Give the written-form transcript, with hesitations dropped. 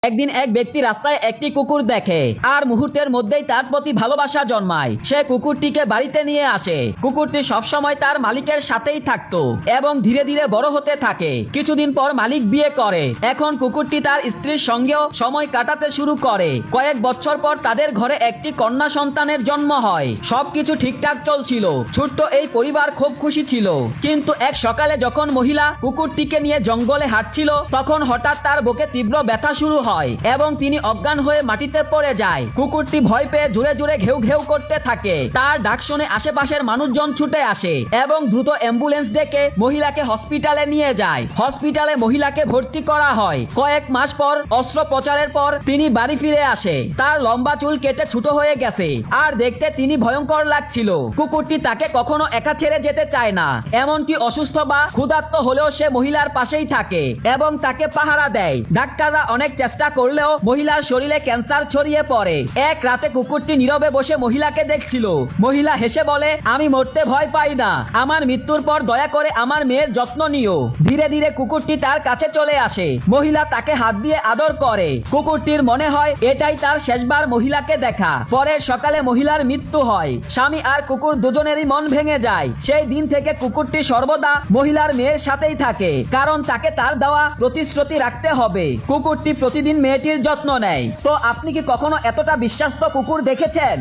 একদিন এক ব্যক্তি রাস্তায় একটি কুকুর দেখে আর মুহূর্তের মধ্যেই তার প্রতি ভালোবাসা জন্মায়। সে কুকুরটিকে বাড়িতে নিয়ে আসে। কুকুরটি সবসময় তার মালিকের সাথেই থাকতো এবং ধীরে ধীরে বড় হতে থাকে। কিছুদিন পর মালিক বিয়ে করে। এখন কুকুরটি তার স্ত্রীর সঙ্গেও সময় কাটাতে শুরু করে। কয়েক বছর পর তাদের ঘরে একটি কন্যা সন্তানের জন্ম হয়। সবকিছু ঠিকঠাক চলছিল। ছোট্ট এই পরিবার খুব খুশি ছিল। কিন্তু এক সকালে যখন মহিলা কুকুরটিকে নিয়ে জঙ্গলে হাঁটছিল, তখন হঠাৎ তার বুকে তীব্র ব্যথা শুরু হয় এবং তিনি অজ্ঞান হয়ে মাটিতে পড়ে যায়। কুকুরটি ভয় পেয়ে জোরে জোরে ঘেউ ঘেউ করতে থাকে। তার ডাক শুনে আশেপাশের মানুষজন ছুটে আসে এবং দ্রুত অ্যাম্বুলেন্স ডেকে মহিলাকে হসপিটালে নিয়ে যায়। হসপিটালে মহিলাকে ভর্তি করা হয়। কয়েক মাস পর অস্ত্রোপচারের পর তিনি বাড়ি ফিরে আসে। তার লম্বা চুল কেটে ছোট হয়ে গেছে আর দেখতে তিনি ভয়ঙ্কর লাগছিল। কুকুরটি তাকে কখনো একা ছেড়ে যেতে চায় না। এমনকি অসুস্থ বা ক্ষুধার্ত হলেও সে মহিলার পাশেই থাকে এবং তাকে পাহারা দেয়। ডাক্তাররা অনেক চেষ্টা করলেও মহিলার শরীরে ক্যান্সার ছড়িয়ে পড়ে। এক রাতে কুকুরটি নীরবে বসে মহিলাকে দেখছিল। মহিলা হেসে বলে, আমি মরতে ভয় পাই না। আমার মৃত্যুর পর দয়া করে আমার মেয়ের যত্ন নিও। ধীরে ধীরে কুকুরটি তার কাছে চলে আসে। মহিলা তাকে হাত দিয়ে আদর করে। কুকুরটির মনে হয় এটাই তার শেষবার মহিলাকে দেখা। পরের সকালে মহিলার মৃত্যু হয়। স্বামী আর কুকুর দুজনেরই মন ভেঙে যায়। সেই দিন থেকে কুকুরটি সর্বদা মহিলার মেয়ের সাথেই থাকে, কারণ তাকে তার দেওয়া প্রতিশ্রুতি রাখতে হবে। কুকুরটি প্রতিদিন মেয়েটির যত্ন নেয়। তো আপনি কি কখনো এতটা বিশ্বাস্ত কুকুর দেখেছেন?